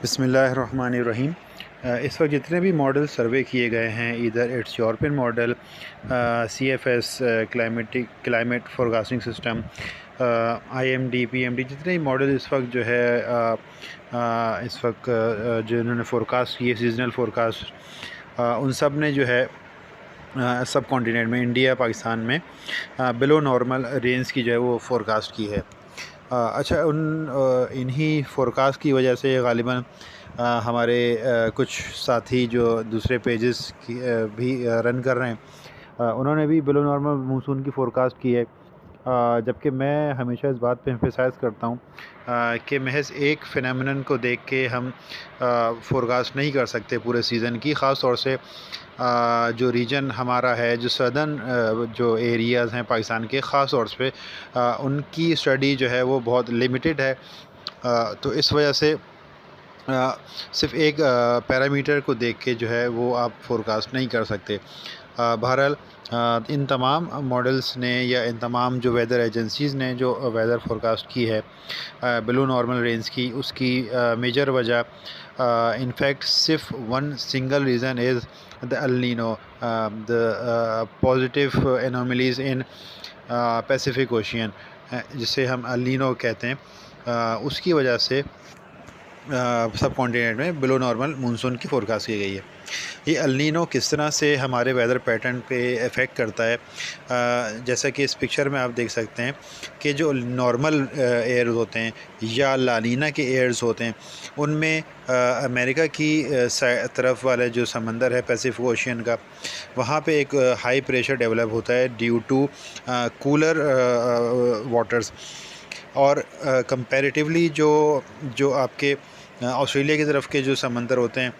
बिस्मिल्लाहिर्रहमानिर्रहीम। इस वक्त जितने भी मॉडल सर्वे किए गए हैं, इधर it's European model, CFS climate forecasting system, IMD PMD, जितने भी मॉडल इस वक्त जो है इस वक्त जो इन्होंने फ़ोरकास्ट किए सीजनल फ़ोरकास्ट, उन सब ने जो है सब कॉन्टिनेंट में, इंडिया पाकिस्तान में बिलो नॉर्मल रेंज की जो है वो फ़ोरकास्ट की है। अच्छा, इन्हीं फ़ोरकास्ट की वजह से गालिबन हमारे कुछ साथी जो दूसरे पेजेस की भी रन कर रहे हैं, उन्होंने भी बिलो नॉर्मल मानसून की फ़ोरकास्ट की है। जबकि मैं हमेशा इस बात पे एम्फेसाइज़ करता हूँ कि महज़ एक फ़िनोमेनन को देख के हम फ़ोरकास्ट नहीं कर सकते पूरे सीज़न की। ख़ास तौर से जो रीजन हमारा है, जो सदर्न जो एरियाज़ हैं पाकिस्तान के, ख़ास तौर पे उनकी स्टडी जो है वो बहुत लिमिटेड है। तो इस वजह से सिर्फ़ एक पैरामीटर को देख के जो है वो आप फ़ोरकास्ट नहीं कर सकते। बहरहाल इन तमाम मॉडल्स ने या इन तमाम जो वेदर एजेंसीज़ ने जो वेदर फ़ोरकास्ट की है बिलो नॉर्मल रेंज की, उसकी मेजर वजह इनफैक्ट सिर्फ one single reason is the El Nino, the positive anomalies in Pacific Ocean, जिसे हम एल नीनो कहते हैं। उसकी वजह से सब कॉन्टिनेंट में बिलो नॉर्मल मानसून की फ़ोरकास्ट की गई है। ये एल नीनो किस तरह से हमारे वेदर पैटर्न पे इफ़ेक्ट करता है, जैसा कि इस पिक्चर में आप देख सकते हैं कि जो नॉर्मल एयर्स होते हैं या लानीना के एयर्स होते हैं, उनमें अमेरिका की तरफ वाला जो समंदर है पैसिफिक ओशियन का, वहाँ पे एक हाई प्रेशर डेवलप होता है ड्यू टू कूलर वाटर्स। और कंपैरेटिवली जो जो आपके ऑस्ट्रेलिया की तरफ के जो समंदर होते हैं,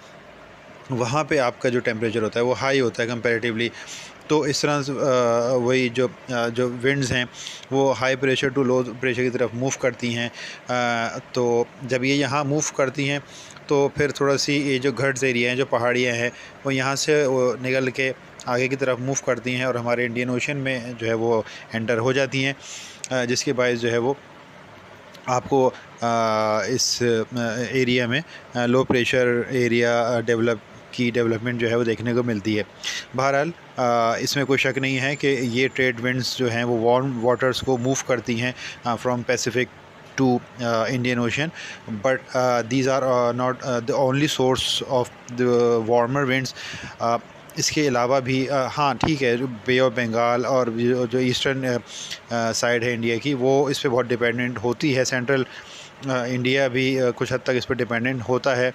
वहाँ पे आपका जो टेम्परेचर होता है वो हाई होता है कंपैरेटिवली। तो इस तरह से वही जो विंड्स हैं वो high pressure to low pressure की तरफ मूव करती हैं। तो जब ये यहाँ मूव करती हैं तो फिर थोड़ा सी ये जो घट्स एरिया हैं, जो पहाड़ियाँ हैं, वो यहाँ से वो निकल के आगे की तरफ मूव करती हैं और हमारे इंडियन ओशन में जो है वो एंटर हो जाती हैं, जिसके बायस जो है वो आपको इस एरिया में लो प्रेशर एरिया डेवलपमेंट जो है वो देखने को मिलती है। बहरहाल इसमें कोई शक नहीं है कि ये ट्रेड विंड्स जो हैं वो वार्म वाटर्स को मूव करती हैं from Pacific to Indian Ocean, but these are not the only source of the warmer winds. इसके अलावा भी हाँ ठीक है, जो बे ऑफ बंगाल और जो ईस्टर्न साइड है इंडिया की, वो इस पे बहुत डिपेंडेंट होती है। सेंट्रल इंडिया भी कुछ हद तक इस पर डिपेंडेंट होता है,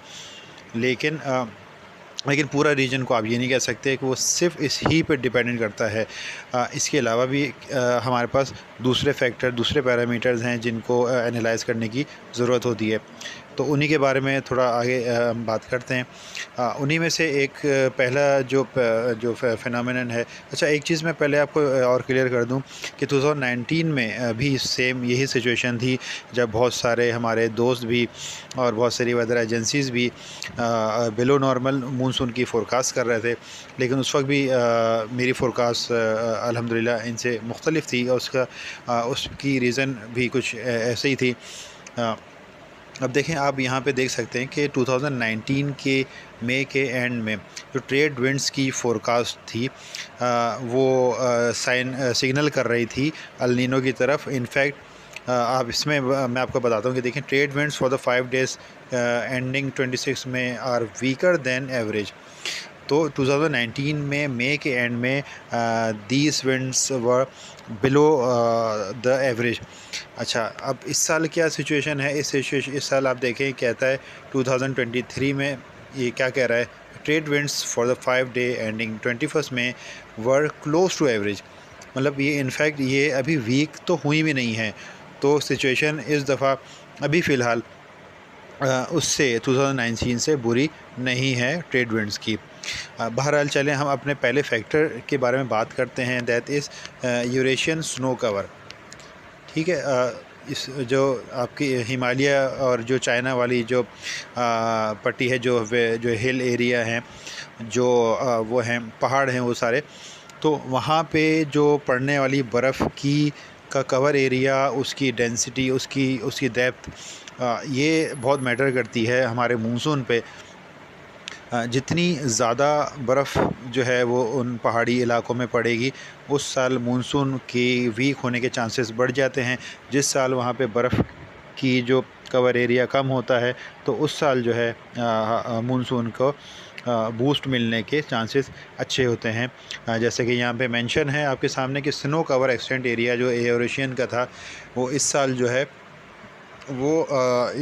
लेकिन लेकिन पूरा रीजन को आप ये नहीं कह सकते कि वो सिर्फ इस ही पे डिपेंडेंट करता है। इसके अलावा भी हमारे पास दूसरे फैक्टर, दूसरे पैरामीटर्स हैं जिनको एनालाइज़ करने की ज़रूरत होती है। तो उन्हीं के बारे में थोड़ा आगे हम बात करते हैं। उन्हीं में से एक पहला जो फ़िनोमेनन है। अच्छा, एक चीज़ मैं पहले आपको और क्लियर कर दूं कि 2019 में भी सेम यही सिचुएशन थी, जब बहुत सारे हमारे दोस्त भी और बहुत सारी वेदर एजेंसीज़ भी बिलो नॉर्मल मानसून की फ़ोरकास्ट कर रहे थे। लेकिन उस वक्त भी मेरी फ़ोरकास्ट अल्हम्दुलिल्लाह इनसे मुख्तलिफ थी, और उसकी रीज़न भी कुछ ऐसे ही थी। अब देखें, आप यहाँ पे देख सकते हैं कि 2019 के मई के एंड में जो ट्रेड विंड्स की फ़ोरकास्ट थी वो सिग्नल कर रही थी एल नीनो की तरफ। इनफैक्ट आप इसमें मैं आपको बताता हूँ कि देखें, trade winds for the 5 days ending 26 में आर वीकर दैन एवरेज। तो 2019 में मई के एंड में these winds were below the average. अच्छा, अब इस साल क्या सिचुएशन है? इस साल आप देखें, कहता है 2023 में ये क्या कह रहा है, trade winds for the 5 day ending 21 में वर क्लोज टू एवरेज। मतलब ये इनफैक्ट ये अभी वीक तो हुई भी नहीं है। तो सिचुएशन इस दफ़ा अभी फ़िलहाल उससे 2019 से बुरी नहीं है ट्रेड विंड्स की। बहरहाल चलें हम अपने पहले फैक्टर के बारे में बात करते हैं, that is Eurasian snow cover. ठीक है, इस जो आपकी हिमालय और जो चाइना वाली जो पट्टी है, जो हिल एरिया हैं, जो वो हैं पहाड़ हैं वो सारे, तो वहाँ पे जो पड़ने वाली बर्फ़ की का कवर एरिया, उसकी डेंसिटी, उसकी डेप्थ ये बहुत मैटर करती है हमारे मानसून पे। जितनी ज़्यादा बर्फ़ जो है वो उन पहाड़ी इलाकों में पड़ेगी, उस साल मानसून की वीक होने के चांसेस बढ़ जाते हैं। जिस साल वहाँ पे बर्फ़ की जो कवर एरिया कम होता है, तो उस साल जो है मानसून को बूस्ट मिलने के चांसेस अच्छे होते हैं। जैसे कि यहाँ पे मेंशन है आपके सामने कि स्नो कवर एक्सटेंट एरिया जो यूरेशियन का था, वो इस साल जो है वो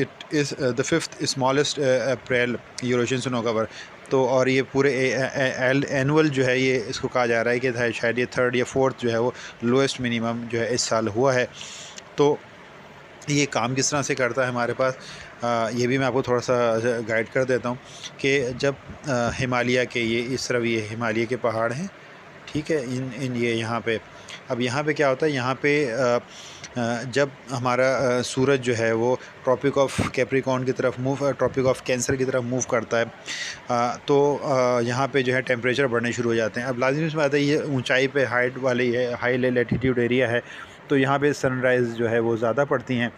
it is the fifth smallest April Eurasian snow cover. तो और ये पूरे एनुअल जो है ये इसको कहा जा रहा है कि शायद ये थर्ड या फोर्थ जो है वो लोएस्ट मिनिमम जो है इस साल हुआ है। तो ये काम किस तरह से करता है हमारे पास, ये भी मैं आपको थोड़ा सा गाइड कर देता हूँ कि जब हिमालय के ये इस तरफ ये हिमालय के पहाड़ हैं, ठीक है, इन ये यहाँ पे, अब यहाँ पे क्या होता है, यहाँ पे जब हमारा सूरज जो है वो ट्रॉपिक ऑफ कैप्रिकॉर्न की तरफ ट्रॉपिक ऑफ कैंसर की तरफ मूव करता है, तो यहाँ पे जो है टेम्परेचर बढ़ने शुरू हो जाते हैं। अब लाजिमी सी बात है, ये ऊंचाई पे हाइट वाली है, हाई लैटिट्यूड एरिया है, तो यहाँ पे सनराइज़ जो है वो ज़्यादा पड़ती हैं।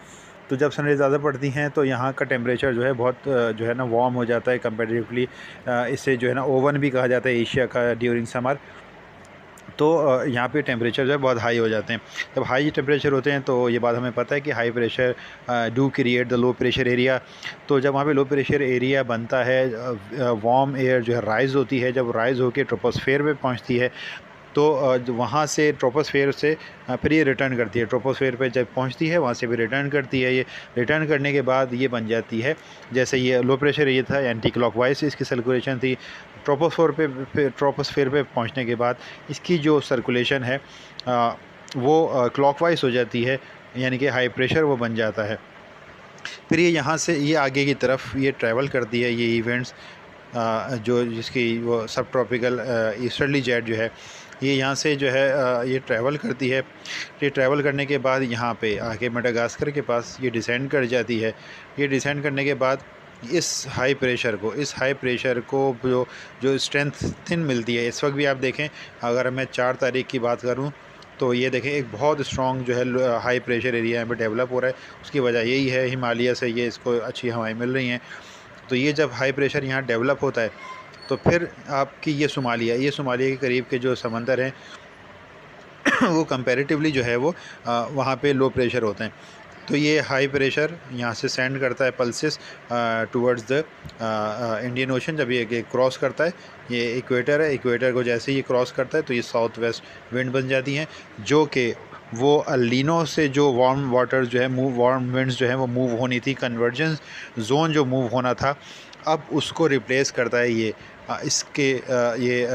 तो जब सनराइज़ ज़्यादा पड़ती हैं तो यहाँ का टेम्परेचर जो है बहुत जो है ना वार्म हो जाता है कंपैरेटिवली। इसे जो है ना ओवन भी कहा जाता है एशिया का ड्यूरिंग समर। तो यहाँ पे टेम्परेचर जो है बहुत हाई हो जाते हैं। जब हाई टेम्परेचर होते हैं तो ये बात हमें पता है कि high pressure do create the low pressure area. तो जब वहाँ पे लो प्रेशर एरिया बनता है, वार्म एयर जो है राइज़ होती है, जब राइज़ होकर ट्रोपोस्फेयर पे पहुँचती है, तो वहाँ से ट्रोपोस्फेयर से फिर ये रिटर्न करती है। ट्रोपोस्फेयर पे जब पहुँचती है वहाँ से भी रिटर्न करती है। ये रिटर्न करने के बाद ये बन जाती है, जैसे ये लो प्रेशर ये था एंटी क्लॉकवाइज इसकी सर्कुलेशन थी। ट्रोपोस्फेयर पे पहुँचने के बाद इसकी जो सर्कुलेशन है वो क्लॉकवाइज हो जाती है, यानी कि हाई प्रेशर वो बन जाता है। फिर ये यहाँ से ये आगे की तरफ ये ट्रैवल करती है, ये इवेंट्स जो जिसकी वो सब ट्रॉपिकल ईस्टर्ली जेट जो है ये यहाँ से जो है ये ट्रैवल करती है। ये ट्रैवल करने के बाद यहाँ पे आके मेडागास्कर के पास ये डिसेंड कर जाती है। ये डिसेंड करने के बाद इस हाई प्रेशर को जो जो स्ट्रेंथ मिलती है, इस वक्त भी आप देखें, अगर मैं 4 तारीख की बात करूँ तो ये देखें एक बहुत स्ट्रॉन्ग जो है हाई प्रेशर एरिया यहाँ पे डेवलप हो रहा है। उसकी वजह यही है हिमालय से ये इसको अच्छी हवाएं मिल रही हैं। तो ये जब हाई प्रेशर यहाँ डेवलप होता है तो फिर आपकी ये सोमालिया के करीब के जो समंदर हैं वो कंपैरेटिवली जो है वो वहाँ पे लो प्रेशर होते हैं। तो ये हाई प्रेशर यहाँ से सेंड करता है pulses towards the Indian ocean. जब ये क्रॉस करता है, ये इक्वेटर है, इक्वेटर को जैसे ही क्रॉस करता है तो ये साउथ वेस्ट विंड बन जाती हैं, जो कि वो अलीनो से जो वार्म वाटर जो है वार्म विंड्स जो है वो मूव होनी थी, कन्वर्जेंस जोन जो मूव होना था, अब उसको रिप्लेस करता है ये इसके ये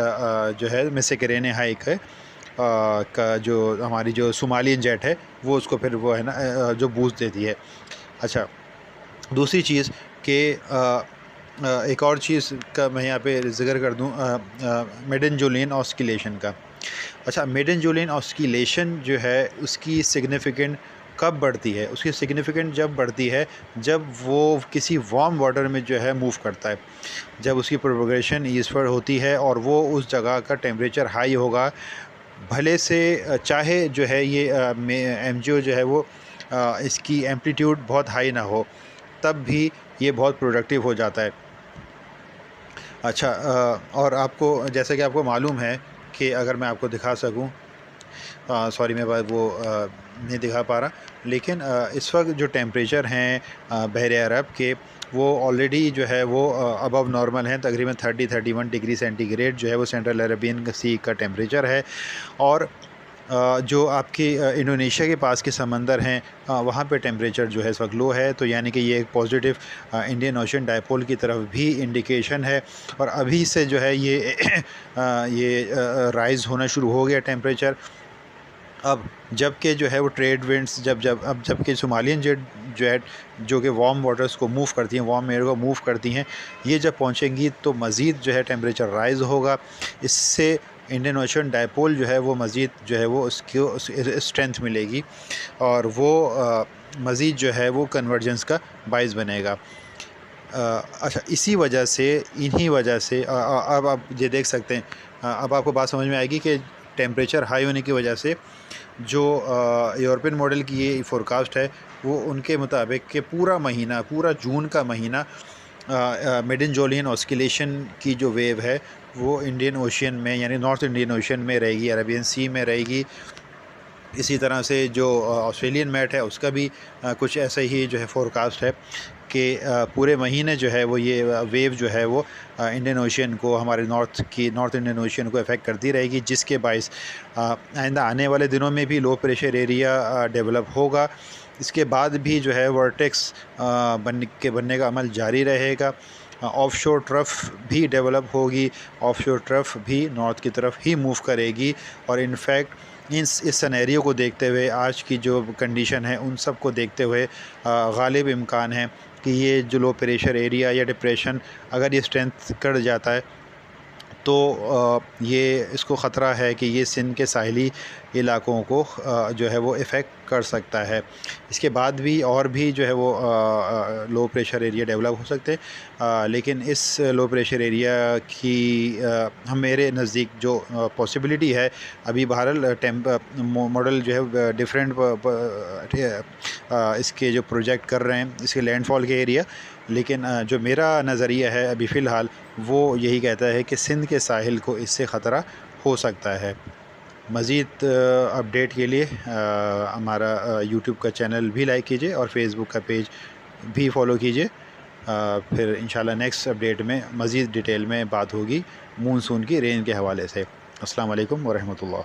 जो है मिसेकेरेने हाइक है का जो हमारी जो सोमालियन जेट है वो उसको फिर वो है ना जो बूस्ट देती है। अच्छा, दूसरी चीज़ कि एक और चीज़ का मैं यहाँ पे ज़िक्र कर दूँ, मेडन जुलियन ऑस्किलेशन का। अच्छा, मेडन जुलियन ऑस्किलेशन जो है उसकी सिग्निफिकेंट कब बढ़ती है? उसकी सिग्निफिकेंट जब बढ़ती है जब वो किसी वार्म वाटर में जो है मूव करता है, जब उसकी प्रोपगेशन ईस्टवर्ड होती है और वो उस जगह का टेम्परेचर हाई होगा, भले से चाहे जो है ये एमजीओ जो है वो इसकी एम्पलीट्यूड बहुत हाई ना हो, तब भी ये बहुत प्रोडक्टिव हो जाता है। अच्छा, और आपको जैसे कि आपको मालूम है कि अगर मैं आपको दिखा सकूं, सॉरी मैं वो नहीं दिखा पा रहा, लेकिन इस वक्त जो टेम्परेचर हैं बहरे अरब के वो ऑलरेडी जो है वो अबव नॉर्मल हैं, तकरीबन 30-31 डिग्री सेंटीग्रेड जो है वो सेंट्रल अरेबियन सी का टेम्परेचर है। और जो आपके इंडोनेशिया के पास के समंदर हैं वहाँ पे टेम्परेचर जो है इस वक्त लो है। तो यानी कि ये एक पॉजिटिव इंडियन ओशन डायपोल की तरफ भी इंडिकेशन है। और अभी से जो है ये राइज़ होना शुरू हो गया टेम्परेचर। अब जबकि जो है वो ट्रेड विंड्स जबकि सोमालियन जेट जो कि वार्म वाटर्स को मूव करती हैं, वार्म एयर को मूव करती हैं, ये जब पहुंचेंगी तो मज़ीद जो है टेम्परेचर राइज़ होगा। इससे इंडियन ओशन डायपोल जो है वो मज़ीद जो है वो उसको स्ट्रेंथ मिलेगी और वो मज़ीद जो है वो कन्वर्जेंस का बाइस बनेगा। अच्छा, इन्हीं वजह से अब आप ये देख सकते हैं, अब आपको बात समझ में आएगी कि टेम्परेचर हाई होने की वजह से जो यूरोपियन मॉडल की ये फ़ोरकास्ट है वो उनके मुताबिक कि पूरा जून का महीना मेडेंजोलियन ऑस्किलेशन की जो वेव है वो इंडियन ओशियन में यानी नॉर्थ इंडियन ओशियन में रहेगी, अरेबियन सी में रहेगी। इसी तरह से जो ऑस्ट्रेलियन मैट है उसका भी कुछ ऐसा ही जो है फ़ोरकास्ट है कि पूरे महीने जो है वो ये वेव जो है वो इंडियन ओशियन को, हमारे नॉर्थ इंडियन ओशियन को अफेक्ट करती रहेगी, जिसके बाइस आइंदा आने वाले दिनों में भी लो प्रेशर एरिया डेवलप होगा। इसके बाद भी जो है वर्टेक्स बनने का अमल जारी रहेगा। ऑफशोर ट्रफ भी डेवलप होगी, ऑफशोर ट्रफ भी नॉर्थ की तरफ ही मूव करेगी। और इनफैक्ट इस सिनेरियो को देखते हुए, आज की जो कंडीशन है उन सब को देखते हुए गालिब इम्कान है कि ये जो लो प्रेशर एरिया या डिप्रेशन अगर ये स्ट्रेंथ कर जाता है तो ये इसको ख़तरा है कि ये सिंध के साहिली इलाक़ों को जो है वो इफ़ेक्ट कर सकता है। इसके बाद भी और भी जो है वो लो प्रेशर एरिया डेवलप हो सकते हैं, लेकिन इस लो प्रेशर एरिया की हम मेरे नज़दीक जो पॉसिबिलिटी है अभी बहरहाल मॉडल जो है डिफरेंट इसके जो प्रोजेक्ट कर रहे हैं इसके लैंडफॉल के एरिया, लेकिन जो मेरा नज़रिया है अभी फ़िलहाल वो यही कहता है कि सिंध के साहिल को इससे ख़तरा हो सकता है। मज़ीद अपडेट के लिए हमारा यूट्यूब का चैनल भी लाइक कीजिए और फेसबुक का पेज भी फॉलो कीजिए। फिर इंशाल्लाह नेक्स्ट अपडेट में मज़ीद डिटेल में बात होगी मूनसून की रेंज के हवाले से। अस्सलाम वालेकुम व रहमतुल्लाह।